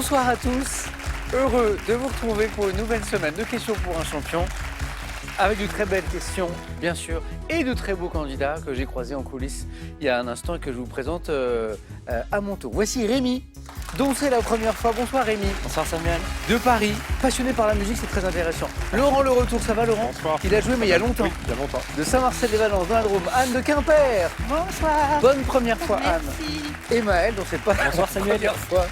Bonsoir à tous, heureux de vous retrouver pour une nouvelle semaine de questions pour un champion, avec de très belles questions, bien sûr, et de très beaux candidats que j'ai croisés en coulisses il y a un instant et que je vous présente à mon tour. Voici Rémi, dont c'est la première fois. Bonsoir Rémi. Bonsoir Samuel. De Paris, passionné par la musique, c'est très intéressant. Laurent Le Retour, ça va Laurent? Bonsoir. Il a joué mais il y a longtemps. Oui, il y a longtemps. De Saint-Marcel-les-Valences dans la Drôme, Anne de Quimper. Bonsoir. Bonne première fois Anne. Merci. Et Maëlle, dont c'est pas la Bonsoir, Samuel. première fois.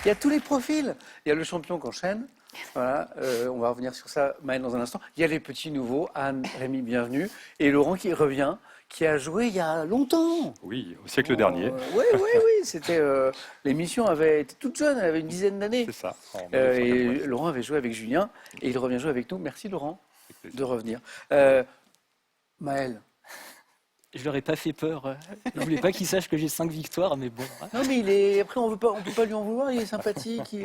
Il y a tous les profils. Il y a le champion qui enchaîne. Voilà, on va revenir sur ça, Maëlle, dans un instant. Il y a les petits nouveaux, Anne, Rémi, bienvenue. Et Laurent qui revient, qui a joué il y a longtemps. Oui, au siècle dernier. Oui, c'était l'émission avait été toute jeune, elle avait une dizaine d'années. C'est ça. en Et 1987. Laurent avait joué avec Julien et il revient jouer avec nous. Merci Laurent Avec plaisir. de revenir. Maëlle. Je leur ai pas fait peur. Je voulais pas qu'ils sachent que j'ai 5 victoires, mais bon. Non mais après on peut pas lui en vouloir, il est sympathique, vous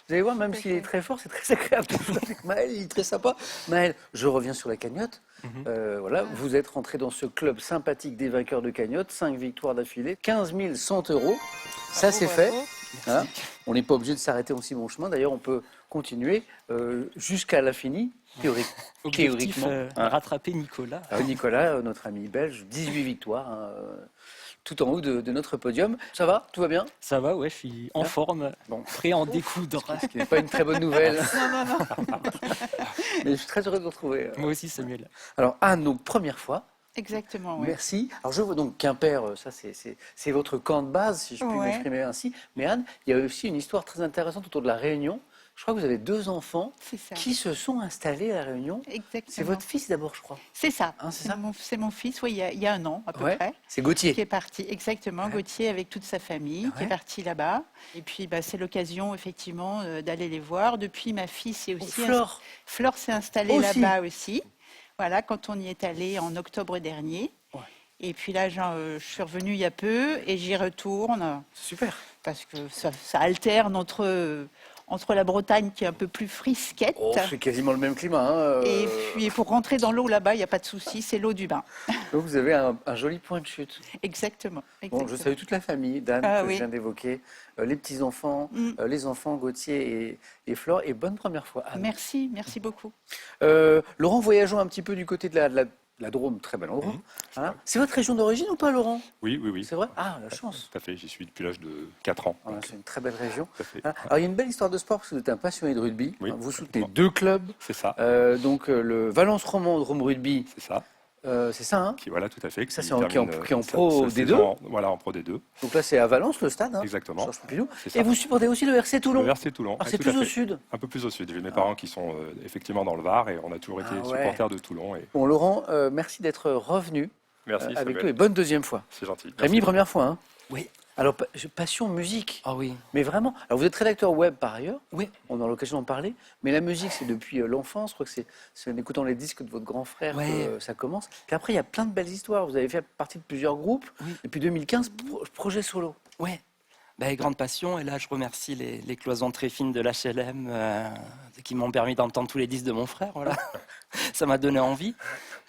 allez voir, même s'il est très fort, c'est très agréable de jouer avec Maëlle, il est très sympa. Maëlle, je reviens sur la cagnotte. Voilà, vous êtes rentré dans ce club sympathique des vainqueurs de cagnotte, 5 victoires d'affilée, 15 100 €. Ça c'est fait. Hein, on n'est pas obligé de s'arrêter en si bon chemin. D'ailleurs, on peut continuer jusqu'à l'infini, Objectif, théoriquement. Hein. rattraper Nicolas. Nicolas, notre ami belge, 18 victoires, hein, tout en haut de notre podium. Ça va? Tout va bien? Ça va, ouais, je suis en forme, Bon. prêt à en découdre. Ce qui n'est pas une très bonne nouvelle. Non. Mais je suis très heureux de vous retrouver. Moi aussi, Samuel. Alors, Anne, donc première fois. Exactement, oui. Merci. Alors, je vois donc Quimper, ça c'est votre camp de base, si je puis Ouais. m'exprimer ainsi. Mais Anne, il y a aussi une histoire très intéressante autour de la Réunion. Je crois que vous avez 2 enfants C'est ça. qui se sont installés à la Réunion. Exactement. C'est votre fils d'abord, je crois. C'est ça. Hein, c'est ça C'est mon fils, oui, il y a un an à peu Ouais. près. C'est Qui Gauthier. est parti, exactement, Ouais. Gauthier avec toute sa famille, qui Ouais. est parti là-bas. Et puis, c'est l'occasion, effectivement, d'aller les voir. Depuis, ma fille s'est Oh, aussi... Flore. Flore s'est installée Aussi. là-bas aussi. Voilà, quand on y est allé en octobre dernier. Ouais. Et puis là, je suis revenue il y a peu et j'y retourne Super. parce que ça alterne entre la Bretagne qui est un peu plus frisquette. Oh, c'est quasiment le même climat. Hein, Et puis pour rentrer dans l'eau là-bas, il n'y a pas de souci, c'est l'eau du bain. Donc vous avez un joli point de chute. Exactement. Bon, je salue toute la famille, d'Anne, Ah, que oui. je viens d'évoquer, les petits-enfants, les enfants, Gauthier et Flore, et bonne première fois, Anne. Merci beaucoup. Laurent, voyageons un petit peu du côté de la Drôme, très bel endroit. Hein. C'est votre région d'origine ou pas, Laurent? Oui. C'est vrai? Ah, la chance. Tout à fait, j'y suis depuis l'âge de 4 ans. Voilà, donc, c'est une très belle région. tout à fait. Hein. Alors, il y a une belle histoire de sport, parce que vous êtes un passionné de rugby. Oui, Hein, vous soutenez exactement. 2 clubs. C'est ça, Donc, le Valence Romand Drôme Rugby, c'est ça. c'est ça, hein? Voilà, tout à fait. Ça, qui c'est qui est en termine, pro sa D2. saison voilà, en pro D2. Donc là, c'est à Valence, le stade. Hein, Exactement. Georges Pompidou. C'est ça. Et vous supportez aussi le RC Toulon. Le RC Toulon. Ah, c'est tout à plus au fait. sud. Un peu plus au sud. J'ai mes parents qui sont effectivement dans le Var et on a toujours été Ah ouais. supporters de Toulon. Et... Bon, Laurent, merci d'être revenu Merci, avec Samuel. nous et bonne deuxième fois. C'est gentil. Rémi, Merci. première fois. Hein. Oui. Alors, passion musique, Ah oui. mais vraiment. Alors, vous êtes rédacteur web par ailleurs, Oui. on aura l'occasion d'en parler, mais la musique, c'est depuis l'enfance. Je crois que c'est en écoutant les disques de votre grand frère Ouais. que ça commence. Puis après, il y a plein de belles histoires. Vous avez fait partie de plusieurs groupes. Oui. Depuis 2015, projet solo. Ouais. Grande passion. Et là, je remercie les cloisons très fines de l'HLM qui m'ont permis d'entendre tous les disques de mon frère. Voilà. Ça m'a donné envie.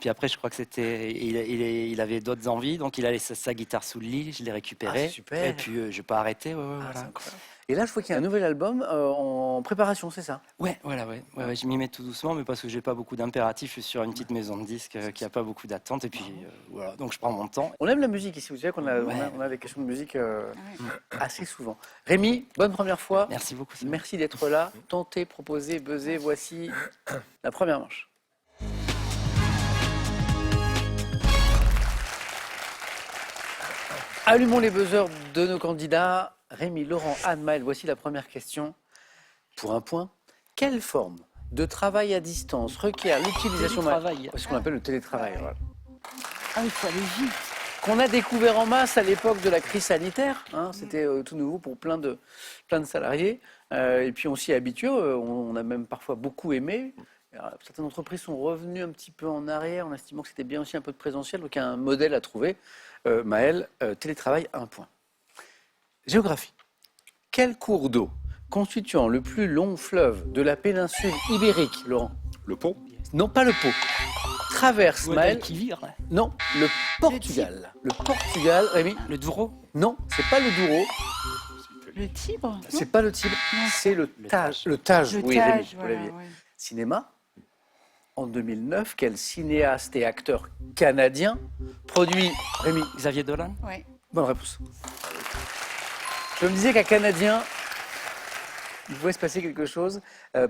Puis après, je crois que c'était, il avait d'autres envies, donc il a laissé sa guitare sous le lit, je l'ai récupérée. Ah, c'est super. Et puis, je n'ai pas arrêté. Ouais, Ah, c'est voilà. incroyable. Et là, je vois qu'il y a un nouvel album en préparation, c'est ça? Ouais, je m'y mets tout doucement, mais parce que j'ai pas beaucoup d'impératifs. Je suis sur une petite maison de disques qui a pas beaucoup d'attentes, et puis voilà. Donc je prends mon temps. On aime la musique ici. Vous savez qu'on a, Ouais. on a des questions de musique assez souvent. Rémi, bonne première fois. Merci beaucoup. Samuel. Merci d'être là. Tentez, proposez, buzzez. Voici la première manche. Allumons les buzzers de nos candidats. Rémi, Laurent, Anne, Maëlle, voici la première question. Pour un point, quelle forme de travail à distance requiert l'utilisation Télétravail. C'est ce qu'on appelle le télétravail. Ouais. Voilà. Ah, il faut aller vite. Qu'on a découvert en masse à l'époque de la crise sanitaire. Hein, c'était tout nouveau pour plein de salariés. Et puis on s'y est habitué. On a même parfois beaucoup aimé. Alors, certaines entreprises sont revenues un petit peu en arrière en estimant que c'était bien aussi un peu de présentiel. Donc il y a un modèle à trouver. Maëlle, télétravail, 1 point. Géographie. Quel cours d'eau constituant le plus long fleuve de la péninsule ibérique, Laurent? Le pont. Non, pas le Pô. traverse, Maël. Guadalquivir, Non, le Portugal. Le Portugal, Rémi. le Douro. Non, c'est pas le Douro, Le Tibre. c'est pas le Tibre, c'est le Tage. Le Tage, Le oui, Rémi, Tage, vous voilà, l'aviez. ouais. Cinéma. En 2009, quel cinéaste et acteur canadien produit... Rémi, Xavier Dolan. Ouais. bonne réponse. Je me disais qu'un Canadien, il pouvait se passer quelque chose.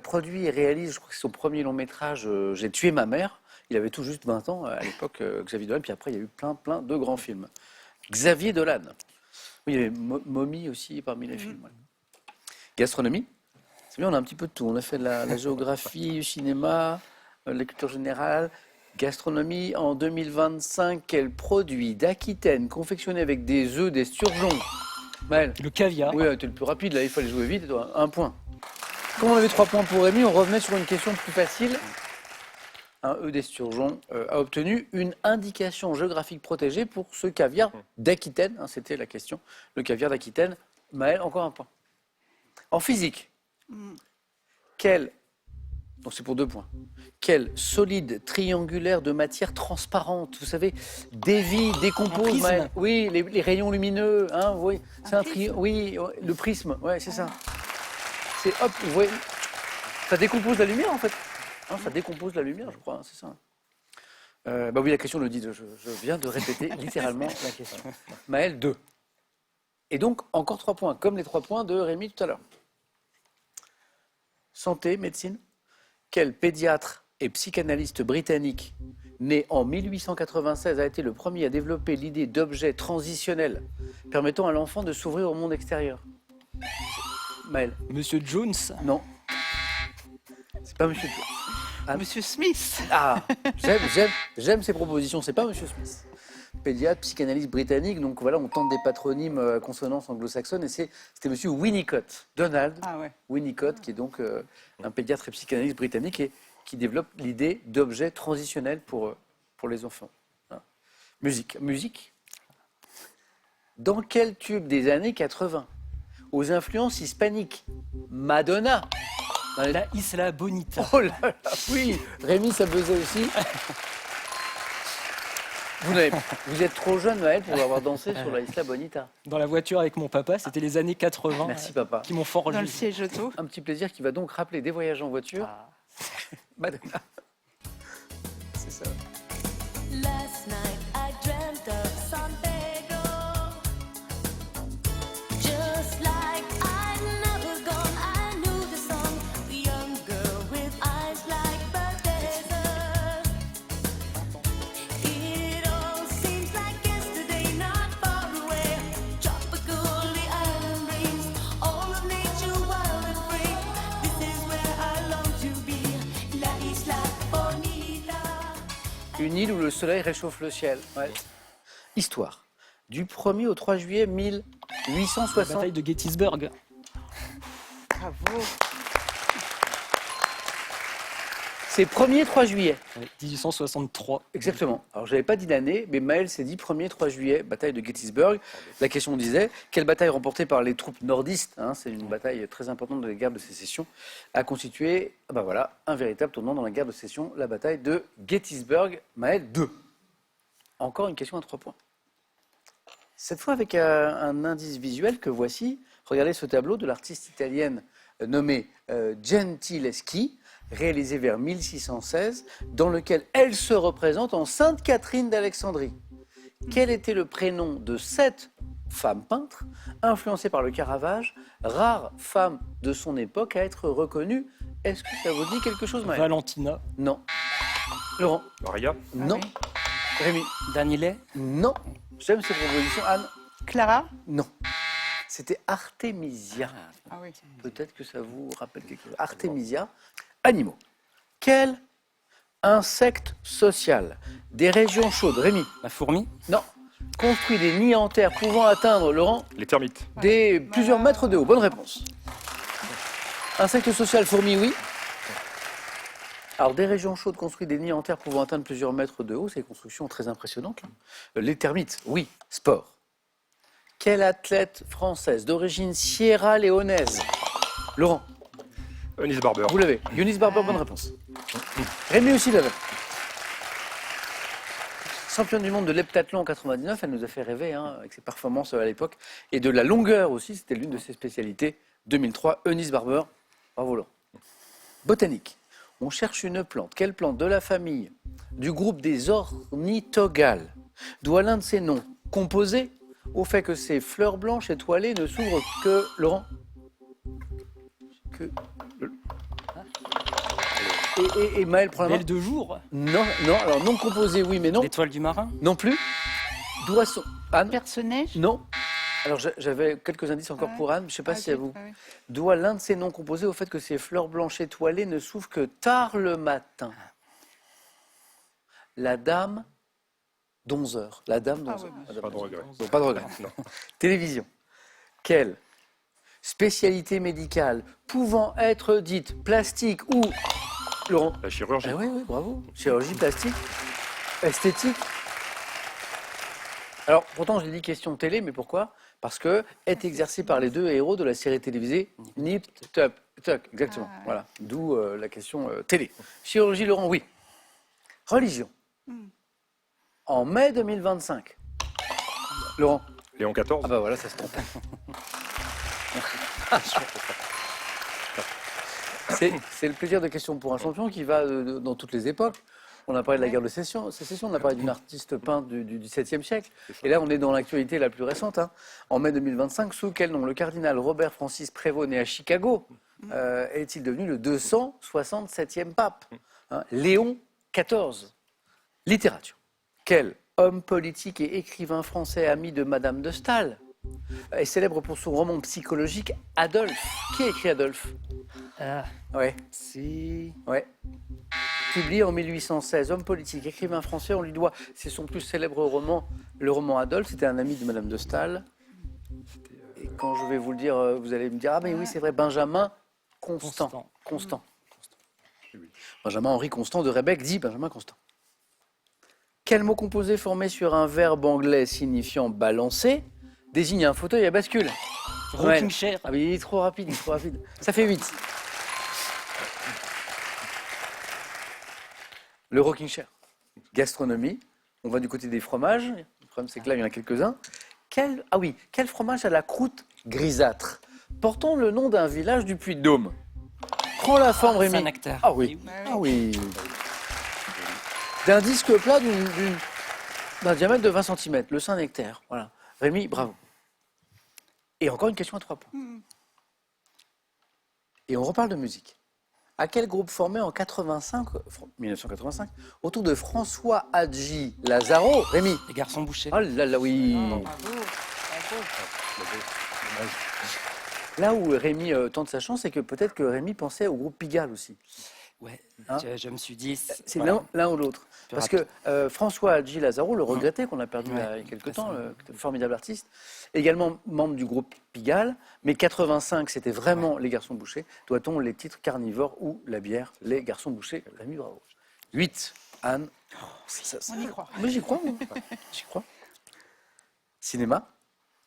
Produit et réalise, je crois que c'est son premier long métrage, J'ai tué ma mère. Il avait tout juste 20 ans à l'époque, Xavier Dolan. Puis après, il y a eu plein de grands films. Xavier Dolan. Oui, il y avait Mommy aussi parmi les films. Ouais. Gastronomie. C'est bien, on a un petit peu de tout. On a fait de la géographie, du cinéma, la culture générale. Gastronomie, en 2025, quel produit d'Aquitaine confectionné avec des œufs d'esturgeon? Maël. Le caviar. Oui, t'es le plus rapide, là, il fallait jouer vite, et toi, 1 point. Comme on avait 3 points pour Rémi, on revenait sur une question plus facile. Un œuf d'esturgeon a obtenu une indication géographique protégée pour ce caviar d'Aquitaine, hein, c'était la question. Le caviar d'Aquitaine. Maël, encore 1 point. En physique, quel, donc c'est pour 2 points, quel solide triangulaire de matière transparente, vous savez, dévie, décompose, prisme. Maël. Oui, les rayons lumineux, hein, oui, c'est un prisme. oui, le prisme, ouais, c'est ça. C'est hop, vous voyez, ça décompose la lumière en fait. Hein, ça décompose la lumière, je crois, hein, c'est ça. Bah oui, la question le dit, je viens de répéter littéralement la question. Maël, 2. Et donc, encore 3 points, comme les 3 points de Rémi tout à l'heure. Santé, médecine. Quel pédiatre et psychanalyste britannique, né en 1896, a été le premier à développer l'idée d'objet transitionnel permettant à l'enfant de s'ouvrir au monde extérieur? Maël, Monsieur Jones. non. C'est pas Monsieur Jones. Ah. Monsieur Smith. Ah, j'aime ces propositions, c'est pas Monsieur Smith. Pédiatre, psychanalyste britannique, donc voilà, on tente des patronymes à consonance anglo-saxonne, et c'était Monsieur Winnicott, Donald Ah ouais. Winnicott, qui est donc un pédiatre et psychanalyste britannique et qui développe l'idée d'objet transitionnel pour les enfants. Hein. Musique. Dans quel tube des années 80, aux influences hispaniques, Madonna? La Isla Bonita. Oh là là, oui, Rémi, ça buzzait aussi. Vous êtes trop jeune, Maël, pour avoir dansé sur la Isla Bonita. Dans la voiture avec mon papa, c'était les années 80. Merci, papa. Qui m'ont forgé. Dans le siège auto. Un petit plaisir qui va donc rappeler des voyages en voiture. Ah. Madonna. C'est ça. Last night I dreamt of San Pedro, just like I'd never gone. I knew the song, the young girl with eyes like Bethesda. It all seems like yesterday, not far away. Tropical, the island breeze, all of nature wild and free. This is where I long to be, La Isla Bonita. Une île où le soleil réchauffe le ciel. Ouais. Histoire. Du 1er au 3 juillet La 1860. bataille de Gettysburg. Bravo. C'est 1er 3 juillet. 1863. Exactement. Alors, je n'avais pas dit l'année, mais Maël s'est dit 1er 3 juillet, bataille de Gettysburg. La question disait, quelle bataille remportée par les troupes nordistes, hein, c'est une bataille très importante de la guerre de sécession, a constitué un véritable tournant dans la guerre de sécession, la bataille de Gettysburg. Maël, 2. Encore une question à 3 points. Cette fois avec un indice visuel que voici. Regardez ce tableau de l'artiste italienne nommée Gentileschi, réalisé vers 1616, dans lequel elle se représente en Sainte Catherine d'Alexandrie. Quel était le prénom de cette femme peintre, influencée par le Caravage, rare femme de son époque à être reconnue? Est-ce que ça vous dit quelque chose, Maël? Valentina. Non. Laurent? Maria, Non. oui. Rémi? Daniele. Non. J'aime ces propositions. Anne? Clara. Non. C'était Artemisia. Ah oui. Peut-être que ça vous rappelle quelque chose. Artemisia. Animaux. Quel insecte social des régions chaudes, Rémi? La fourmi. Non. Construit des nids en terre pouvant atteindre, Laurent, les termites, plusieurs mètres de haut. Bonne réponse. Insecte social, fourmi, oui. Alors, des régions chaudes construit des nids en terre pouvant atteindre plusieurs mètres de haut, c'est une construction très impressionnante. Les termites, oui. Sport. Quelle athlète française d'origine sierra-léonaise? Laurent? Eunice Barber, Vous l'avez. Eunice Barber, bonne réponse. Rémi aussi l'avait. Championne du monde de l'heptathlon en 99, elle nous a fait rêver avec ses performances à l'époque. Et de la longueur aussi, c'était l'une de ses spécialités. 2003, Eunice Barber. Bravo Laurent. Botanique. On cherche une plante. Quelle plante de la famille du groupe des ornithogales doit l'un de ses noms composé au fait que ses fleurs blanches étoilées ne s'ouvrent que... Laurent que... Et Maël prend la main. Belle de jour. Non, alors non composé, oui, mais non. L'étoile du marin. Non plus. Doit son... Anne Personnage. Non. Alors j'avais quelques indices encore pour Anne, je ne sais pas si à vous. Doit l'un de ses noms composés au fait que ses fleurs blanches étoilées ne s'ouvrent que tard le matin. La dame d'11 heures. La dame d'11 heures. Pas de regret. Donc pas de regret. Télévision. Quelle spécialité médicale pouvant être dite plastique ou... Laurent? La chirurgie. Oui, bravo. Chirurgie plastique, esthétique. Alors, pourtant, j'ai dit question télé, mais pourquoi? Parce que est exercée par les deux héros de la série télévisée Nip Tuck. Exactement. Voilà. D'où la question télé. Chirurgie, Laurent, oui. Religion. En mai 2025. Laurent? Léon XIV. Ah bah voilà, ça se trompe. C'est le plaisir de questions pour un champion qui va dans toutes les époques. On a parlé de la guerre de sécession, on a parlé d'une artiste peintre du XVIIe siècle. Et là, on est dans l'actualité la plus récente. En mai 2025, sous quel nom le cardinal Robert Francis Prévost, né à Chicago, est-il devenu le 267e pape? Léon XIV. Littérature. Quel homme politique et écrivain français ami de Madame de Staël est célèbre pour son roman psychologique Adolphe? Qui a écrit Adolphe? Ouais. Ouais. Publié en 1816, homme politique, écrivain français, on lui doit, c'est son plus célèbre roman, le roman Adolphe. C'était un ami de Madame de Staël. Et quand je vais vous le dire, vous allez me dire, ah mais oui, c'est vrai, Benjamin Constant. Benjamin Henri Constant de Rebecque dit Benjamin Constant. Quel mot composé formé sur un verbe anglais signifiant balancer désigne un fauteuil à bascule? Rocking chair. Ah mais il est trop rapide, Ça fait 8. Le rocking chair. Gastronomie. On va du côté des fromages. Le problème, c'est que là, il y en a quelques-uns. Quel fromage à la croûte grisâtre, portant le nom d'un village du Puy-de-Dôme, prend la forme, Rémi? Saint-Nectaire. Ah oui. D'un disque plat d'un diamètre de 20 cm, le Saint-Nectaire. Voilà. Rémi, bravo. Et encore une question à 3 points. Et on reparle de musique. À quel groupe formé en 1985 autour de François Hadji Lazaro? Rémi? Les garçons bouchés. Oh là là, oui. Là où Rémi tente sa chance, c'est que peut-être que Rémi pensait au groupe Pigalle aussi. Ouais, Hein? je me suis dit... C'est voilà. l'un ou l'autre. Parce que François Hadji Lazaro le regrettait, qu'on a perdu il y a quelques temps, le formidable artiste, également membre du groupe Pigalle, mais 85, c'était vraiment Les Garçons Bouchés. Doit-on les titres Carnivores ou la bière Les Garçons Bouchés? Rémi, bravo. 8, Anne. On y croit. Mais j'y crois, moi. J'y crois. Cinéma.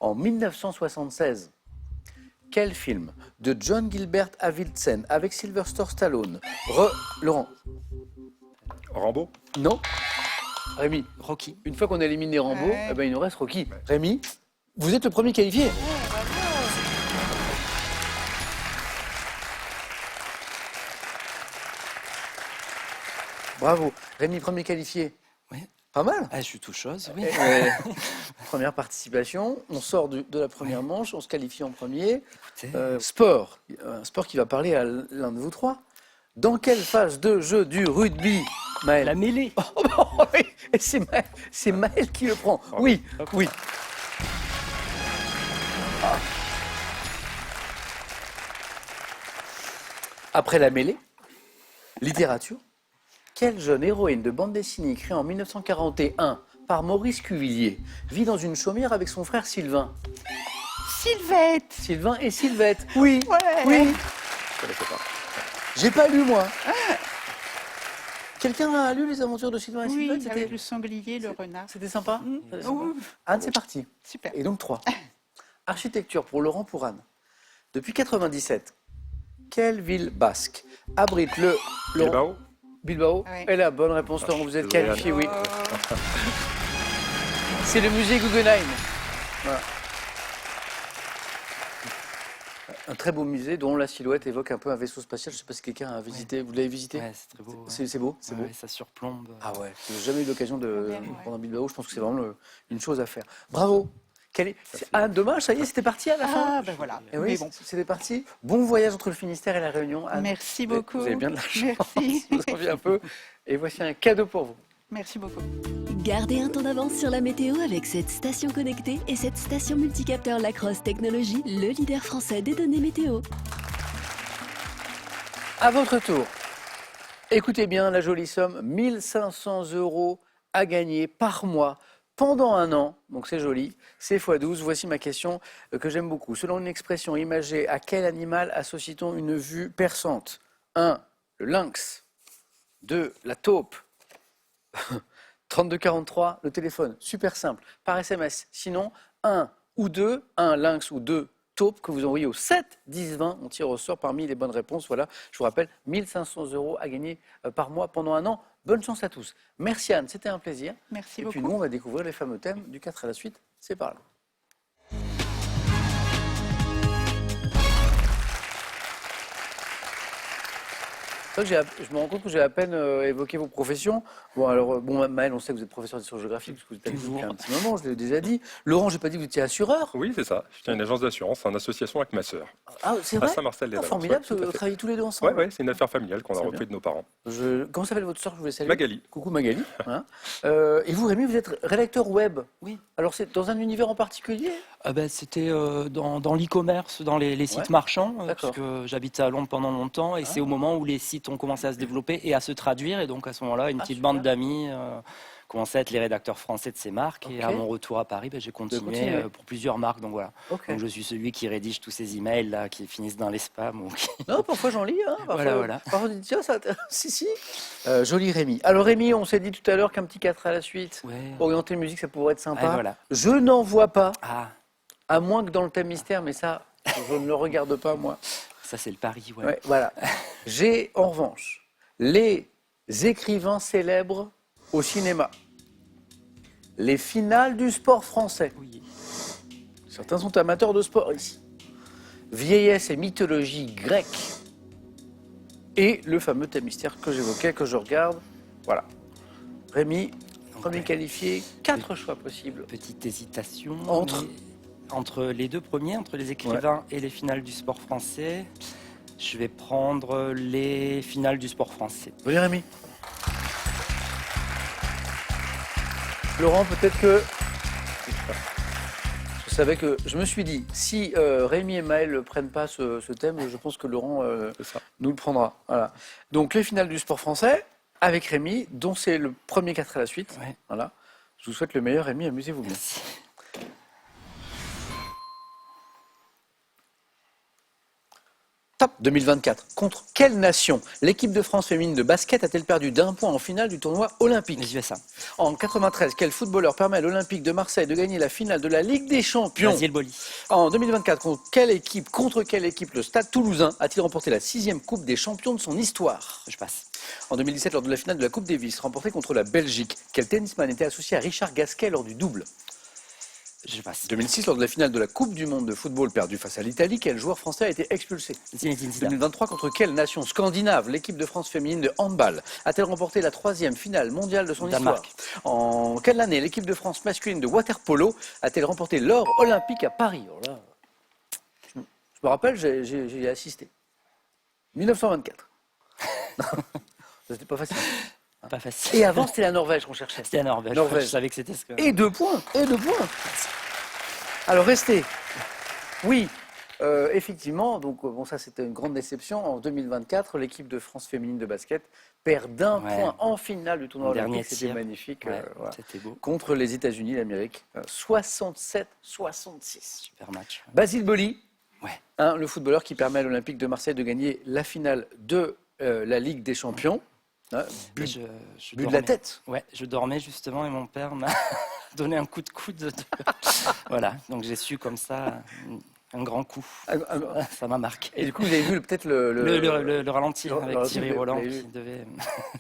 En 1976, quel film de John Gilbert Avildsen avec Sylvester Stallone Laurent? Rambo. Non. Rémi? Rocky. Une fois qu'on a éliminé Rambo, il nous reste Rocky. Rémi, vous êtes le premier qualifié. Bravo. Rémi, premier qualifié. Oui. Pas mal. Ah, je suis tout chose, oui. Première participation. On sort de la première manche, on se qualifie en premier. Écoutez, Sport. Un sport qui va parler à l'un de vous trois. Dans quelle phase de jeu du rugby, Maël? la mêlée. Oui, et c'est Maël qui le prend. Oui, oui. Après la mêlée, littérature, quelle jeune héroïne de bande dessinée créée en 1941 par Maurice Cuvillier vit dans une chaumière avec son frère Sylvain? Sylvette. Sylvain et Sylvette. Oui, Ouais. oui. Je connaissais pas. J'ai pas lu, moi. Quelqu'un a lu les aventures de Sylvain et Oui, Sylvette? avec le sanglier, le renard. C'était sympa. C'était sympa. Oui. Anne, c'est parti. Super. Et donc 3. Architecture pour Laurent, pour Anne. Depuis 97, quelle ville basque abrite le... Bilbao. Bilbao. Ouais. Et la bonne réponse, Laurent, vous êtes désolé, qualifié, Anne. oui. C'est le musée Guggenheim. Voilà. Un très beau musée dont la silhouette évoque un peu un vaisseau spatial. Je ne sais pas si quelqu'un a visité. Vous l'avez visité? Ouais, c'est très beau. Ouais. C'est beau, c'est beau. Ouais, ça surplombe. Ah ouais, j'ai jamais eu l'occasion de Bien, ouais. prendre un Bilbao. Je pense que c'est vraiment une chose à faire. Bravo. Ah, dommage, ça y est, c'était parti à la fin. Ah, ben voilà. Eh oui, Mais bon. c'était parti. Bon voyage entre le Finistère et la Réunion. Anne. Merci Vous avez- beaucoup. Vous avez bien de la chance. Merci. Je vous envie un peu. Et voici un cadeau pour vous. Merci beaucoup. Gardez un temps d'avance sur la météo avec cette station connectée et cette station multicapteur Lacrosse Technologies, le leader français des données météo. À votre tour. Écoutez bien la jolie somme, 1500 € à gagner par mois pendant un an. Donc c'est joli, c'est x12. Voici ma question que j'aime beaucoup. Selon une expression imagée, à quel animal associe-t-on une vue perçante? 1. Le lynx. 2. La taupe. 3243, le téléphone. Super simple, par SMS. Sinon, 1 ou 2, 1 lynx ou 2 taupe que vous envoyez au 7 10 20. On tire au sort parmi les bonnes réponses. Voilà, je vous rappelle, 1500 € à gagner par mois pendant un an. Bonne chance à tous. Merci Anne, c'était un plaisir. Merci Et beaucoup. puis nous, on va découvrir les fameux thèmes du 4 à la suite. C'est par là. C'est vrai que je me rends compte que j'ai à peine évoqué vos professions. Bon, alors, Maël, on sait que vous êtes professeur d'histoire-géographie, parce que vous êtes avec nous depuis un petit moment, je l'ai déjà dit. Laurent, j'ai pas dit que vous étiez assureur. Oui, c'est ça. Je tiens une agence d'assurance en association avec ma sœur. Ah, c'est À vrai. Saint-Marcel-les-Valence. Formidable, Ouais, tout à vous fait. travaillez tous les deux ensemble. Ouais, c'est une affaire familiale qu'on a C'est repris de nos parents. Comment s'appelle votre sœur? Je voulais saluer. Magali. Coucou Magali. Hein. Et vous, Rémi, vous êtes rédacteur web. Oui. Alors, c'est dans un univers en particulier? Ah ben, c'était dans l'e-commerce, dans les sites Ouais. marchands, D'accord. parce que j'habitais à Londres pendant longtemps, et c'est au moment où les sites ont commencé à se développer et à se traduire, et donc à ce moment-là, une petite super. bande d'amis commençait à être les rédacteurs français de ces marques, et à Ok. mon retour à Paris, ben, j'ai continué continuer. pour plusieurs marques, donc voilà. Ok. Donc je suis celui qui rédige tous ces emails là, qui finissent dans les spams. Ou qui- Non, parfois j'en lis. Hein. Parfois, Voilà. Parfois on dit, tiens, ça intéresse. Si. Joli Rémi. Alors Rémi, on s'est dit tout à l'heure qu'un petit 4 à la suite, Ouais. orienté musique, ça pourrait être sympa. Ouais, voilà. Je n'en vois pas, Ah, à moins que dans le thème mystère, mais ça, je ne le regarde pas, moi. ça c'est le pari, ouais. Ouais, voilà. J'ai en revanche les écrivains célèbres au cinéma, les finales du sport français. Oui. Certains sont amateurs de sport ici. Vieillesse et mythologie grecque. Et le fameux thème mystère que j'évoquais, que je regarde. Voilà. Rémi, Donc, premier ouais. qualifié, 4 choix possibles. Petite hésitation. Entre Entre les deux premiers, entre les écrivains et les finales du sport français, je vais prendre les finales du sport français. Venez Rémi. Laurent, peut-être que... Je savais que... Je me suis dit, si Rémi et Maël ne prennent pas ce thème, je pense que Laurent C'est ça. nous le prendra. Voilà. Donc les finales du sport français, avec Rémi, dont c'est le premier 4 à la suite. Ouais. Voilà. Je vous souhaite le meilleur, Rémi, amusez-vous bien. Merci. Top 2024. Contre quelle nation l'équipe de France féminine de basket a-t-elle perdu d'1 point en finale du tournoi olympique? Les USA. En 93, quel footballeur permet à l'Olympique de Marseille de gagner la finale de la Ligue des Champions? Basile Boli. En 2024, contre quelle équipe le Stade Toulousain a-t-il remporté la 6e Coupe des Champions de son histoire? Je passe. En 2017, lors de la finale de la Coupe Davis, remportée contre la Belgique, quel tennisman était associé à Richard Gasquet lors du double? Je passe. 2006, lors de la finale de la Coupe du Monde de football perdue face à l'Italie, quel joueur français a été expulsé? Zinedine Zidane. 2023, contre quelle nation scandinave l'équipe de France féminine de handball a-t-elle remporté la 3e finale mondiale de son Danemark. histoire? En quelle année l'équipe de France masculine de water-polo a-t-elle remporté l'or olympique à Paris? Alors là, je me rappelle, j'y ai assisté. 1924. C'était pas facile. Pas facile. Et avant, c'était la Norvège qu'on cherchait. C'était la Norvège. Norvège. Je savais que c'était ce que. Et 2 points. Alors restez. Oui, effectivement, donc bon, ça c'était une grande déception. En 2024, l'équipe de France féminine de basket perd d'1 Ouais. point en finale du tournoi En dernier olympique. C'était tir. magnifique. Ouais, Voilà. c'était beau. Contre les États-Unis, l'Amérique. 67-66. Super match. Basile Boli, Ouais. le footballeur qui permet à l'Olympique de Marseille de gagner la finale de la Ligue des Champions. Et But, je but de dormais. la tête. Ouais, je dormais justement et mon père m'a donné un coup de coude. Voilà, donc j'ai su comme ça un grand coup. Ça m'a marqué. Et du coup, vous avez vu peut-être Le ralenti le avec ralenti, Thierry vous Roland l'avez qui vu. devait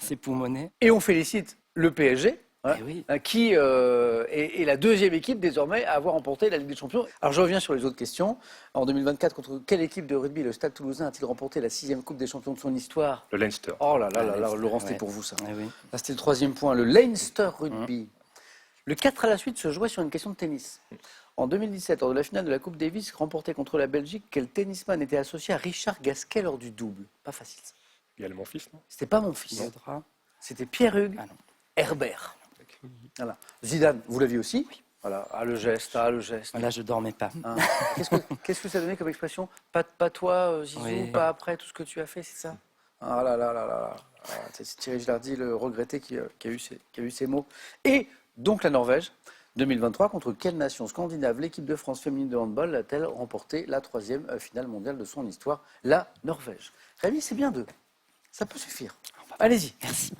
s'époumoner. Et on félicite le PSG Voilà. Eh oui. Qui est la deuxième équipe désormais à avoir remporté la Ligue des Champions. Alors je reviens sur les autres questions. En 2024, contre quelle équipe de rugby le Stade Toulousain a-t-il remporté la 6e Coupe des Champions de son histoire? Le Leinster. Oh là là là là, Leinster, Laurent, c'était ouais. pour vous ça. Eh oui. Là, c'était le 3e point, le Leinster Rugby. Le 4 à la suite se jouait sur une question de tennis. En 2017, lors de la finale de la Coupe Davis remportée contre la Belgique, quel tennisman était associé à Richard Gasquet lors du double? Pas facile ça. Il y a mon fils, non? C'était pas mon fils. Vaudra. C'était Pierre-Hugues Ah non. Herbert. Voilà. Zidane, vous l'aviez aussi? Voilà. Ah, le geste, ah, le geste. Là, je dormais pas. Hein. Qu'est-ce que ça donnait comme expression? Pas toi, Zizou, Oui. pas après tout ce que tu as fait, c'est ça? Ah là là là là là. Ah, c'est Thierry Gilardi, le regretté, qui a eu ces mots. Et donc la Norvège, 2023, contre quelle nation scandinave l'équipe de France féminine de handball a-t-elle remporté la 3e finale mondiale de son histoire? La Norvège. Rémi, c'est bien 2. Ça peut suffire. Allez-y. Merci.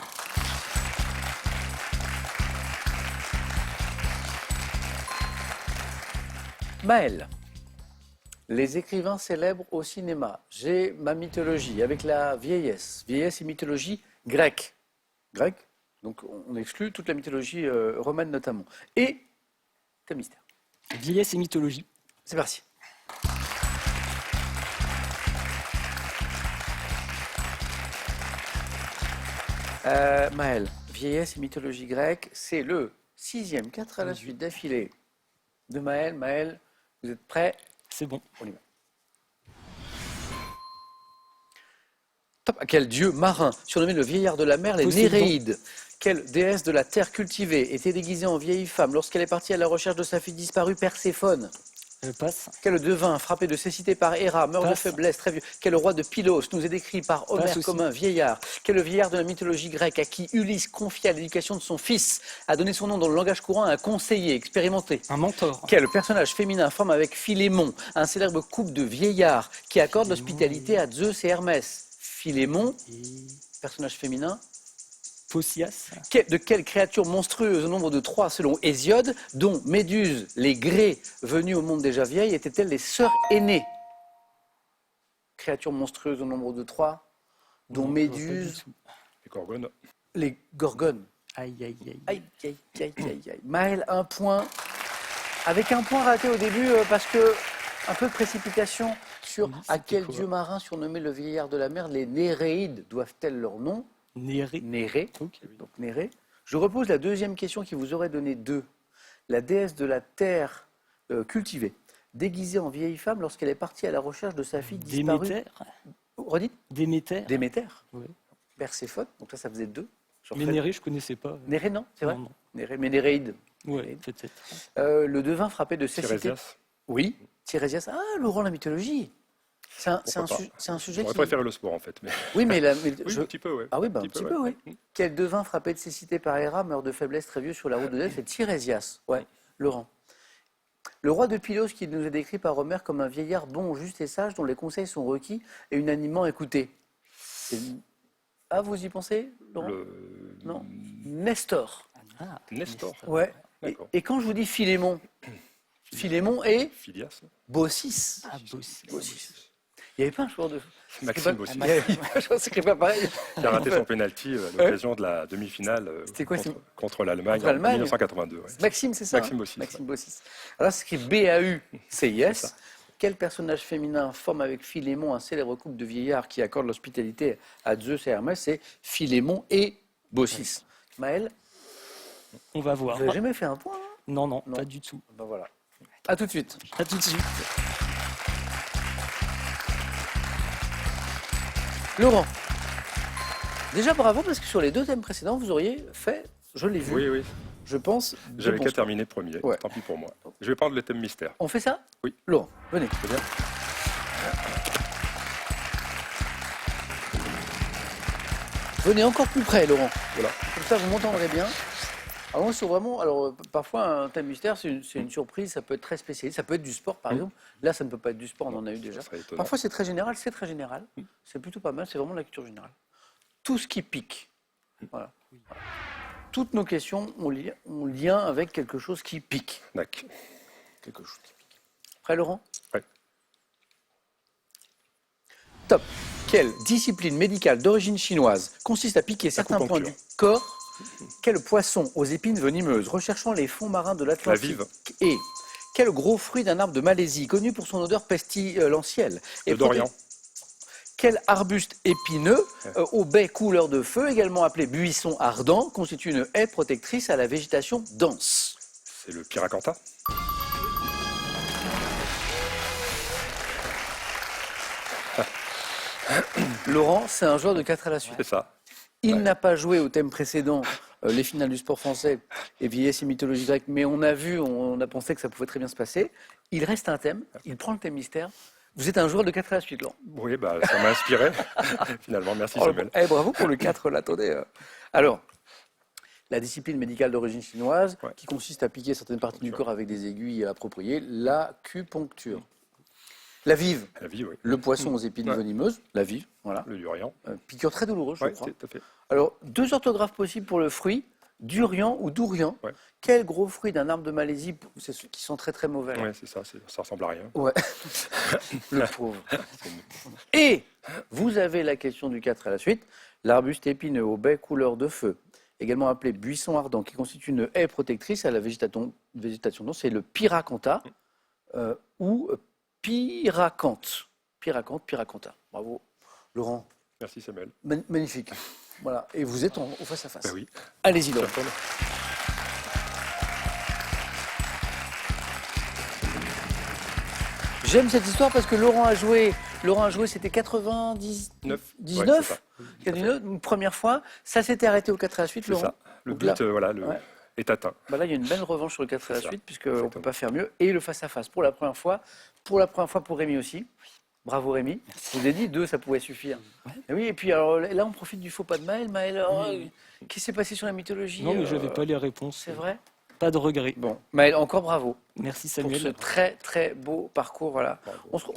Maël, les écrivains célèbres au cinéma. J'ai ma mythologie avec la vieillesse. Vieillesse et mythologie grecque. Grecque, donc on exclut toute la mythologie romaine notamment. Et quel mystère. Vieillesse et mythologie. C'est parti. Maël, vieillesse et mythologie grecque, c'est le 6e, 4 à la suite d'affilée de Maël. Maël, vous êtes prêts? C'est bon. On y va. Top. Quel dieu marin, surnommé le vieillard de la mer, les Poséidon. Néréides? Quelle déesse de la terre cultivée était déguisée en vieille femme lorsqu'elle est partie à la recherche de sa fille disparue, Perséphone? Je passe. Quel devin, frappé de cécité par Héra, meurt de Passe. faiblesse, très vieux? Quel roi de Pylos nous est décrit par Homère Passe aussi. comme un vieillard? Quel vieillard de la mythologie grecque à qui Ulysse confia l'éducation de son fils a donné son nom dans le langage courant à un conseiller expérimenté? Un mentor. Quel personnage féminin forme avec Philémon, un célèbre couple de vieillards qui accorde l'hospitalité à Zeus et Hermès? Philémon, Et personnage féminin. Phocias. De quelle créature monstrueuse au nombre de 3 selon Hésiode, dont Méduse, les Grées, venues au monde déjà vieilles, étaient-elles les sœurs aînées? Créature monstrueuse au nombre de 3, dont Non, je vois pas Méduse, du tout. Les Gorgones. les Gorgones. Aïe, aïe, aïe. Aïe, aïe, aïe, aïe, aïe. Maël, 1 point. Avec un point raté au début, parce que un peu de précipitation sur Oui, à c'était quel quoi dieu marin surnommé le vieillard de la mer les Néréides doivent-elles leur nom? Néré. Néré. Ok. Donc Néré. Je repose la deuxième question qui vous aurait donné 2. La déesse de la terre cultivée, déguisée en vieille femme lorsqu'elle est partie à la recherche de sa fille disparue. Déméter. Redites. Déméter. Déméter. Ouais. Perséphone. Donc ça faisait 2. Mais Néré, je connaissais pas. Néré, non, c'est vrai. Non, non. Néré, mais Néréide. Ouais, peut-être. Le devin frappé de cécité. Tirésias. Oui. Tirésias. Ah, Laurent, la mythologie. C'est un Pourquoi pas. c'est un sujet J'aurais qui... préféré le sport, en fait. Mais... Oui, mais, Oui, je- un petit peu, ouais. Ah oui, bah, un petit peu, oui. Quel devin frappé de cécité par Héra meurt de faiblesse très vieux sur la route de Delphes? C'est Tirésias. Ouais, Laurent. Le roi de Pylos qui nous est décrit par Homère comme un vieillard bon, juste et sage dont les conseils sont requis et unanimement écoutés. Ah, vous y pensez, Laurent? Non. Nestor. Ah, Nestor. Ouais. D'accord. Et quand je vous dis Philémon, Philémon et Philias. Baucis. Ah, Baucis. Baucis. Il n'y avait pas un joueur de... Maxime pas- aussi. Il n'y avait pas un joueur de sacré pas pareil. Qui a raté son pénalty à l'occasion de la demi-finale C'était quoi, contre l'Allemagne Contre en l'Allemagne 1982. Ouais. Maxime, c'est ça? Maxime hein Baucis, Maxime Baucis. Alors, c'est écrit B-A-U-C-I-S. C'est ça. Quel personnage féminin forme avec Philémon un célèbre couple de vieillards qui accorde l'hospitalité à Zeus et Hermès? C'est Philémon et Baucis. Maël, On va voir. vous n'avez jamais fait un point, hein? Non, non, Non. pas du tout. Ben voilà. À tout de suite. À tout de suite. Laurent, déjà bravo parce que sur les 2 thèmes précédents, vous auriez fait, je l'ai vu, Oui, oui. je pense. de J'avais bons qu'à scores. terminer premier. Ouais. Tant pis pour moi. Je vais prendre le thème mystère. On fait ça? Oui. Laurent, venez. C'est bien. Venez encore plus près, Laurent. Voilà. Comme ça, vous m'entendrez bien. Alors, moi, c'est vraiment. Alors, parfois, un thème mystère, c'est une surprise. Ça peut être très spécialisé. Ça peut être du sport, par exemple. Là, ça ne peut pas être du sport. On en a eu déjà. Ça serait étonnant. Parfois, c'est très général. C'est très général. C'est plutôt pas mal. C'est vraiment de la culture générale. Tout ce qui pique. Voilà. Voilà. Toutes nos questions ont lien avec quelque chose qui pique. D'accord. Quelque chose qui pique. Prêt, Laurent? Ouais. Top. Quelle discipline médicale d'origine chinoise consiste à piquer certains points du Acupuncture. corps Quel poisson aux épines venimeuses, recherchant les fonds marins de l'Atlantique, vive. et quel gros fruit d'un arbre de Malaisie, connu pour son odeur pestilentielle, Le dorian. Quel arbuste épineux au bai couleur de feu, également appelé buisson ardent, constitue une haie protectrice à la végétation dense? C'est le Piracanta. Laurent, c'est un joueur de 4 à la suite. C'est ça. Il Ouais. n'a pas joué au thème précédent, les finales du sport français et vieillesse et mythologie grecque, mais on a vu, on a pensé que ça pouvait très bien se passer. Il reste un thème, il prend le thème mystère. Vous êtes un joueur de 4 à la suite, Laurent. Oui, bah, ça m'a inspiré. Finalement, merci Oh, Samuel. bravo pour le 4 là, attendez. Alors, la discipline médicale d'origine chinoise, Ouais. qui consiste à piquer certaines parties du corps avec des aiguilles appropriées, l'acupuncture. La vive, La vie, oui. le poisson aux épines Ouais. venimeuses, la vive, voilà. Le durian. Piqûre très douloureuse, je Oui, crois. tout à fait. Alors, 2 orthographes possibles pour le fruit, durian ou dourian. Ouais. Quel gros fruit d'un arbre de Malaisie, c'est ceux qui sont très très mauvais. là. Oui, c'est ça. Ça ressemble à rien. Ouais. Le pauvre. Et vous avez la question du 4 à la suite. L'arbuste épineux au bai couleur de feu, également appelé buisson ardent, qui constitue une haie protectrice à la végétation dense, c'est le Piracanta ou Piracanthe. Piracanta. Bravo. Laurent, Merci Samuel. magnifique. Voilà. Et vous êtes au face-à-face. Bah oui. Allez-y, Laurent. Ça tourne. J'aime cette histoire parce que Laurent a joué, c'était 99, 19. Ouais, c'est ça. il y a une première fois. Ça s'était arrêté au 4 à la suite, C'est Laurent. ça. Le Donc là- but, voilà, Ouais. est atteint. Bah là, il y a une belle revanche sur le 4 à la C'est ça. suite, puisqu'on ne peut Exactement. pas faire mieux. Et le face-à-face pour la première fois. Pour la première fois pour Rémi aussi. Bravo Rémi. Je vous ai dit, 2, ça pouvait suffire. Et oui, et puis alors, là, on profite du faux pas de Maël. Maël, alors, qu'est-ce qui s'est passé sur la mythologie Non, mais je n'avais pas les réponses. C'est vrai. Pas de regret. Bon, Maël, encore bravo. Merci Pour ce Samuel. très très beau parcours. Voilà.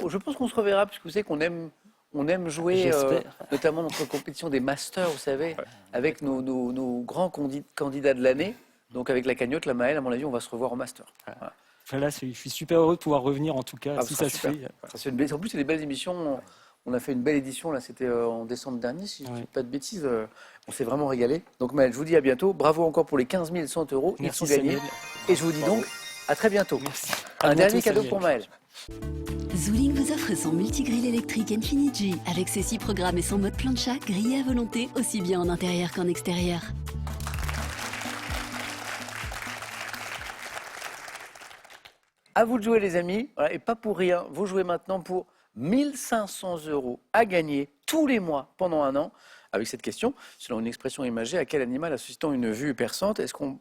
Je pense qu'on se reverra, puisque vous savez qu'on aime, on aime jouer, J'espère. notamment notre compétition des masters, vous savez, avec nos grands candidats de l'année. Donc avec la cagnotte, la Maël, à mon avis, on va se revoir au master. Voilà. Enfin, là, je suis super heureux de pouvoir revenir en tout cas, Ah, si ce sera ça se super. fait. Ça, c'est une en plus, c'est des belles émissions. On a fait une belle édition, là, c'était en décembre dernier, si je ne dis Ouais. pas de bêtises. On s'est vraiment régalé. Donc Maël, je vous dis à bientôt. Bravo encore pour les 15 100 €. Ils Merci sont gagnés. Samuel. Et je vous dis donc à très bientôt. Merci. Un À dernier bientôt, cadeau Samuel. pour Maël. Zooling vous offre son multigrill électrique Infinity avec ses 6 programmes et son mode plancha grillé à volonté aussi bien en intérieur qu'en extérieur. À vous de jouer, les amis. Voilà, et pas pour rien. Vous jouez maintenant pour 1500 € à gagner tous les mois pendant un an. Avec cette question, selon une expression imagée, à quel animal associant une vue perçante? Est-ce qu'on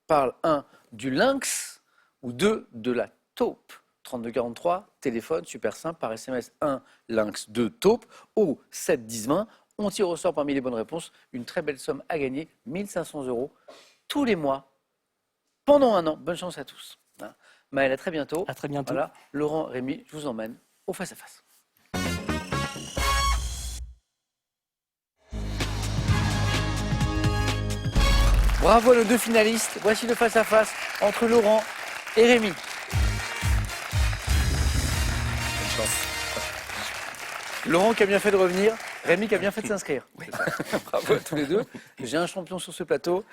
parle 1 du lynx ou 2 de la taupe? 3243, téléphone, super simple, par SMS 1 lynx, 2 taupe, au 7 10 20. On tire au sort parmi les bonnes réponses une très belle somme à gagner, 1500 € tous les mois pendant un an. Bonne chance à tous. Hein. Maël, à très bientôt. À très bientôt. Voilà. Laurent, Rémi, je vous emmène au face-à-face. Bravo à nos 2 finalistes. Voici le face-à-face entre Laurent et Rémi. Bonne chance. Laurent qui a bien fait de revenir, Rémi qui a bien fait de s'inscrire. Bravo à tous les deux. J'ai un champion sur ce plateau.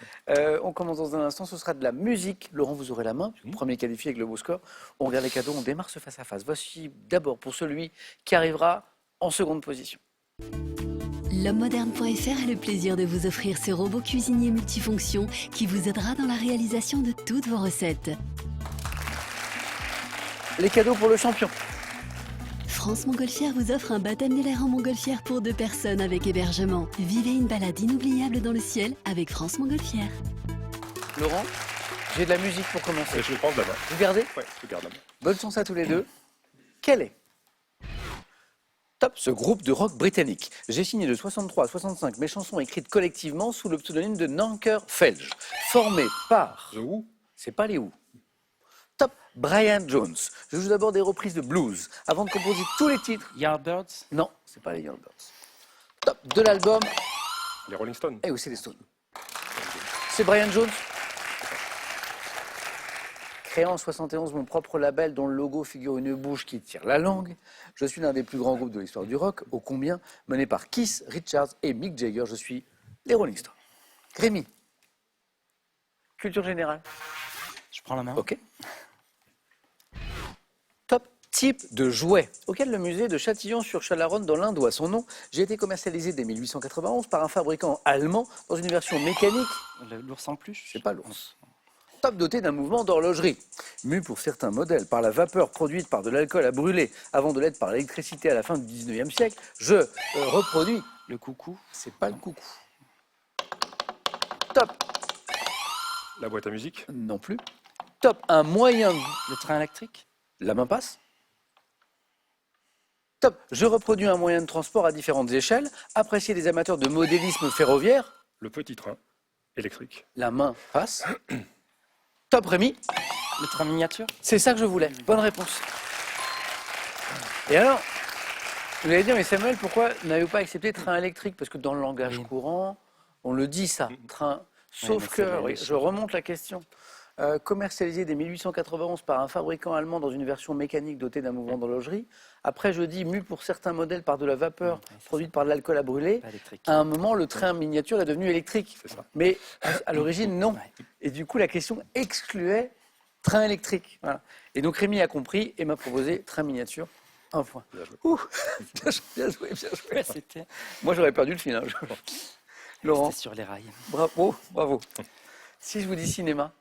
On commence dans un instant, ce sera de la musique. Laurent, vous aurez la main, premier qualifié avec le beau score. On regarde les cadeaux, on démarre ce face-à-face. Voici d'abord pour celui qui arrivera en seconde position. L'homme-moderne.fr a le plaisir de vous offrir ce robot cuisinier multifonction qui vous aidera dans la réalisation de toutes vos recettes. Les cadeaux pour le champion. France Montgolfière vous offre un baptême de l'air en montgolfière pour 2 personnes avec hébergement. Vivez une balade inoubliable dans le ciel avec France Montgolfière. Laurent, j'ai de la musique pour commencer. Et je vais prendre la main. Vous gardez? Ouais, je garde la main. Bonne chance à tous les deux. Quel est Top, ce groupe de rock britannique. J'ai signé de 63 à 65 mes chansons écrites collectivement sous le pseudonyme de Nanker Felge, formé par... The Who. C'est pas les Who. Top, Brian Jones. Je joue d'abord des reprises de blues avant de composer tous les titres. Yardbirds. Non, c'est pas les Yardbirds. Top, de l'album. Les Rolling Stones. Et aussi les Stones. C'est Brian Jones. Créant en 71 mon propre label dont le logo figure une bouche qui tire la langue, je suis l'un des plus grands groupes de l'histoire du rock, ô combien, mené par Keith Richards et Mick Jagger, je suis les Rolling Stones. Rémi, Culture générale. Je prends la main. Ok. Top type de jouet auquel le musée de Châtillon-sur-Chalaronne dans l'Inde doit son nom. J'ai été commercialisé dès 1891 par un fabricant allemand dans une version mécanique. L'ours en peluche. C'est pas l'ours. Top doté d'un mouvement d'horlogerie, mu pour certains modèles par la vapeur produite par de l'alcool à brûler avant de l'être par l'électricité à la fin du 19e siècle, je reproduis. Le coucou. C'est pas le coucou. Top, La boîte à musique. non plus. Top, un moyen. Le train électrique. La main passe. Top, je reproduis un moyen de transport à différentes échelles, apprécié des amateurs de modélisme ferroviaire. Le petit train électrique. La main passe. Top, Rémi. Le train miniature. C'est ça que je voulais. Bonne réponse. Et alors, vous allez dire, mais Samuel, pourquoi n'avez-vous pas accepté train électrique? Parce que dans le langage Oui. courant, on le dit ça, train. Sauf mais que, c'est oui, je remonte la question. Commercialisé dès 1891 par un fabricant allemand dans une version mécanique dotée d'un mouvement d'horlogerie. Après, je dis, mu pour certains modèles par de la vapeur produite par de l'alcool à brûler. Pas électrique. À un moment, le train miniature est devenu électrique. C'est ça. Mais à l'origine, non. Et du coup, la question excluait train électrique. Voilà. Et donc Rémi a compris et m'a proposé train miniature. Un point. Bien joué. Ouh, bien joué, bien joué, bien joué. Ouais, c'était Moi, j'aurais perdu le final. Laurent, sur les rails. bravo, bravo. Si je vous dis cinéma,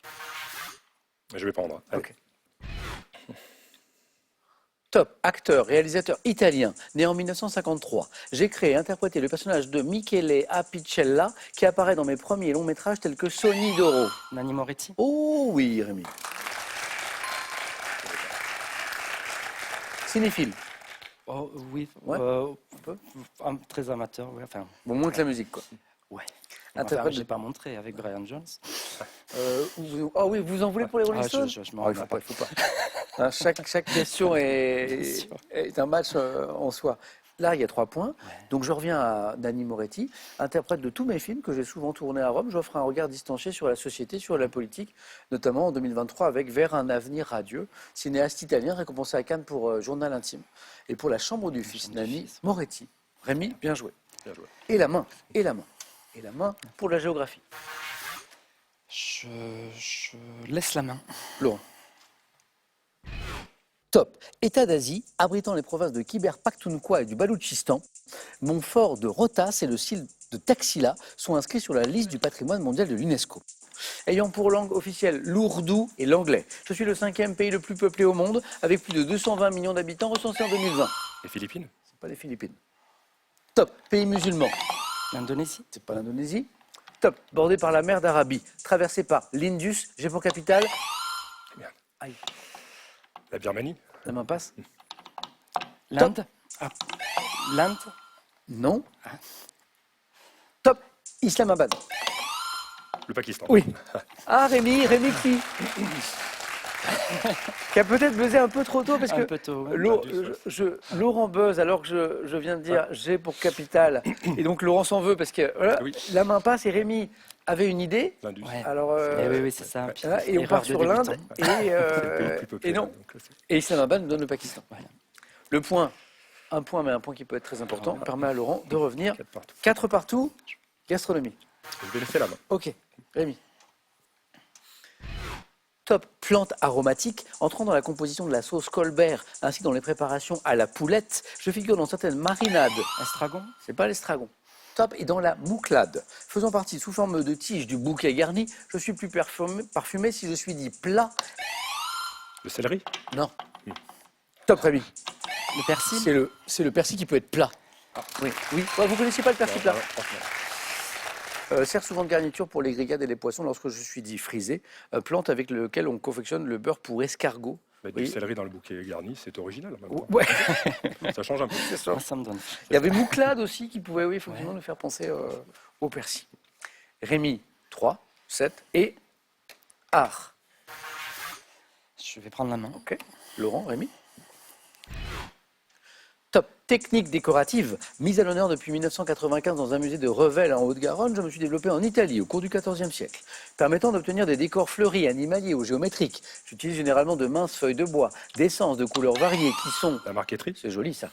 Je vais prendre. Allez. ok. Top, acteur, réalisateur italien, né en 1953. J'ai créé et interprété le personnage de Michele Apicella qui apparaît dans mes premiers longs métrages tels que Sogni d'Oro. Nanni Moretti. Oh oui, Rémi. Cinéphile. Oh oui. Ouais, peu. Très amateur. Ouais. Enfin. Bon, moins que la musique, quoi. Ouais. Interprète Enfin, de- j'ai pas montré avec Brian Jones. Ah oui, vous en voulez pour les Rolling Ah, Stones? je m'en Ah, il remets faut pas, il faut pas. Hein, chaque question Bien sûr. est un match en soi. Là, il y a 3 points. Donc, je reviens à Nanni Moretti, interprète de tous mes films que j'ai souvent tournés à Rome. J'offre un regard distancié sur la société, sur la politique, notamment en 2023 avec Vers un avenir radieux, cinéaste italien récompensé à Cannes pour Journal intime. Et pour La Chambre du Fils, Chambre du Nanni Fils. Moretti. Rémi, bien joué. Bien joué. Et la main, et la main, et la main pour la géographie. Je laisse la main. Laurent. Top. État d'Asie, abritant les provinces de Khyber Pakhtunkhwa et du Baloutchistan, Montfort de Rotas et le site de Taxila sont inscrits sur la liste du patrimoine mondial de l'UNESCO. Ayant pour langue officielle l'ourdou et l'anglais, je suis le 5e pays le plus peuplé au monde, avec plus de 220 millions d'habitants recensés en 2020. Les Philippines. C'est pas les Philippines. Top. Pays musulman. L'Indonésie. C'est pas l'Indonésie. Top. Bordé par la mer d'Arabie, traversé par l'Indus, j'ai pour capitale. Aïe, La Birmanie. la main passe. L'Inde. Ah. L'Inde. Non. Top. Islamabad. Le Pakistan. Oui. Ah, Rémi qui a peut-être buzzé un peu trop tôt parce Un que peu tôt. ouais. Laurent buzz alors que je viens de dire j'ai pour capitale et donc Laurent s'en veut parce que voilà, Oui. la main passe et Rémi avait une idée. L'Indus. Ouais. Alors Oui, c'est ça. Puis, voilà, et on erreur part de sur l'Inde débutant. et, C'est le pays le plus peuplé. et non. donc là, c'est- Et Islamabad nous donne le Pakistan. Voilà. Le point, un point mais un point qui peut être très important, permet à Laurent de revenir 4 partout. 4 partout. Gastronomie. Je vais laisser la main. Ok, Rémi. Top plante aromatique entrant dans la composition de la sauce Colbert ainsi que dans les préparations à la poulette. Je figure dans certaines marinades. Estragon. C'est pas l'estragon. Top et dans la mouclade. Faisant partie sous forme de tige du bouquet garni, je suis plus parfumé si je suis dit plat. Le céleri. Non. Top Rémi. Le persil. C'est le persil qui peut être plat. Oui, oui. Ouais, vous connaissez pas le persil plat? Franchement. Sert souvent de garniture pour les grillades et les poissons lorsque je suis dit frisé. Plante avec lequel on confectionne le beurre pour escargot. Bah, du Oui. céleri dans le bouquet garni, c'est original. En même temps. Ouais, Ça change un peu. c'est ça. Moi, ça me donne. Il y avait mouclade aussi qui pouvait, oui, effectivement, nous faire penser au persil. Rémi, 3, 7 et art. Je vais prendre la main. Ok. Laurent, Rémi. Top. Technique décorative. Mise à l'honneur depuis 1995 dans un musée de Revel en Haute-Garonne, je me suis développé en Italie au cours du XIVe siècle, permettant d'obtenir des décors fleuris, animaliers ou géométriques. J'utilise généralement de minces feuilles de bois, d'essences de couleurs variées qui sont... La marqueterie. C'est joli ça.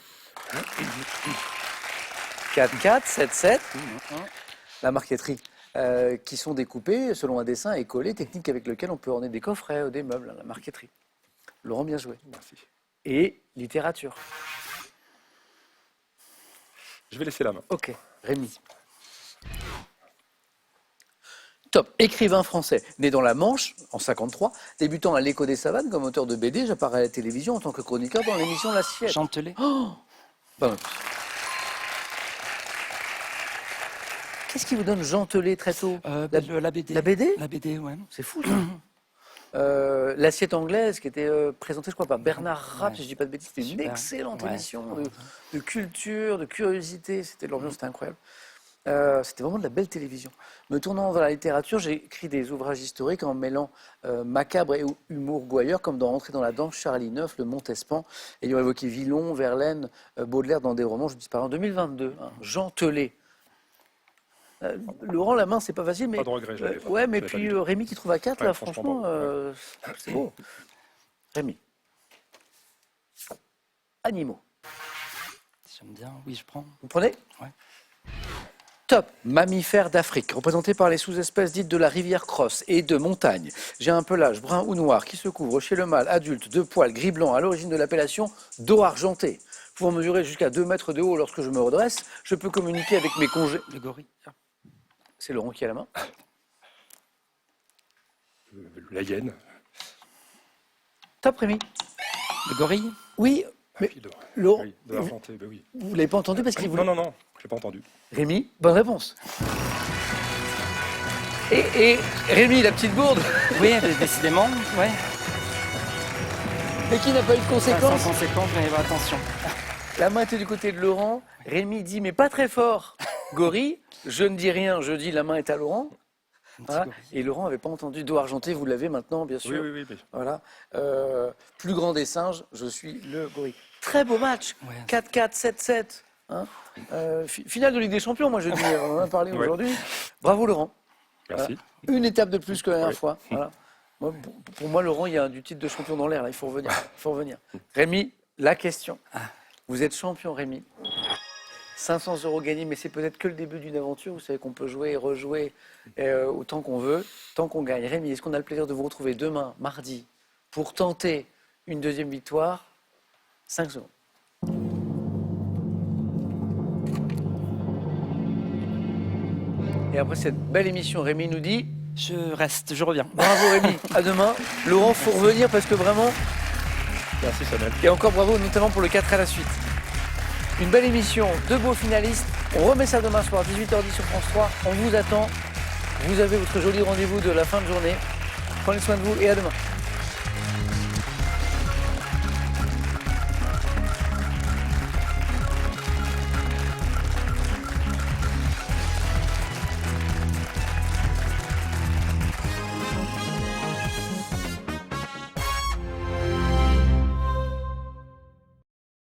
4-4, 7-7. La marqueterie. qui sont découpés selon un dessin et collés, technique avec lequel on peut orner des coffrets ou des meubles, la marqueterie. Laurent, bien joué. Merci. Et littérature. Je vais laisser la main. Ok, Rémi. Top. Écrivain français, né dans la Manche, en 53, débutant à l'Écho des Savanes comme auteur de BD, j'apparais à la télévision en tant que chroniqueur dans l'émission La Sieste. Chantelet. Bonne réponse. Qu'est-ce qui vous donne Gentelet très tôt La BD. La BD La BD, ouais. C'est fou, ça. L'assiette anglaise qui était présentée, je crois, par Bernard Rapp, Ouais. si je dis pas de bêtises. C'était une Super. excellente Ouais. émission de culture, de curiosité. C'était de l'ambiance, c'était incroyable. C'était vraiment de la belle télévision. Me tournant vers la littérature, j'ai écrit des ouvrages historiques en mêlant macabre et humour gouailleur, comme dans Entrer dans la danse, Charlie IX, Le Montespan, ayant évoqué Villon, Verlaine, Baudelaire dans des romans. Je disparais en 2022. Hein. Gentelet. Laurent, la main, c'est pas facile, mais. Pas de regret, je l'avais pas. ouais, mais Je l'avais pas puis du tout. Rémi qui trouve à 4, Ouais, là, franchement, franchement, c'est beau. Rémi. Animaux. J'aime bien. Oui, je prends. Vous prenez? Ouais. Top. Mammifères d'Afrique, représentés par les sous-espèces dites de la rivière Crosse et de montagne. J'ai un pelage brun ou noir qui se couvre chez le mâle adulte de poils gris blanc à l'origine de l'appellation dos argenté. Pouvant mesurer jusqu'à 2 mètres de haut lorsque je me redresse, je peux communiquer avec mes congés. Le gorille. C'est Laurent qui a la main. La hyène. Top, Rémi. Le gorille. Oui, mais Puis de- Laurent, oui, de l'argenté, ben oui. vous l'avez pas entendu parce qu'il voulait... Non, je l'ai pas entendu. Rémi, bonne réponse. Et Rémi, la petite bourde, Oui, décidément. Ouais. mais qui n'a pas eu de conséquences. Sans conséquence, mais attention. La main était du côté de Laurent. Rémi dit, mais pas très fort. Gorille, je ne dis rien, je dis la main est à Laurent. Un petit Voilà. gorille. Et Laurent n'avait pas entendu dos argenté, vous l'avez maintenant, bien Oui, sûr. oui, oui. Voilà. Plus grand des singes, je suis le gorille. Très beau match. Ouais. 4-4, 7-7. Hein. Finale de Ligue des Champions, moi je dis, on en a parlé Ouais. aujourd'hui. Bravo Laurent. Merci. Une étape de plus que la dernière Oui. fois. Voilà. Moi, pour moi, Laurent, il y a du titre de champion dans l'air. Là, il faut revenir. Il faut revenir. Rémi, la question. Vous êtes champion, Rémi. 500 € gagnés, mais c'est peut-être que le début d'une aventure. Vous savez qu'on peut jouer et rejouer autant qu'on veut, tant qu'on gagne. Rémi, est-ce qu'on a le plaisir de vous retrouver demain, mardi, pour tenter une deuxième victoire? 5 secondes. Et après cette belle émission, Rémi nous dit Je reste, je reviens. bravo Rémi, à demain. Laurent, faut revenir parce que vraiment, Merci Samuel. et encore bravo notamment pour le 4 à la suite. Une belle émission, deux beaux finalistes. On remet ça demain soir, 18h10 sur France 3. On vous attend. Vous avez votre joli rendez-vous de la fin de journée. Prenez soin de vous et à demain.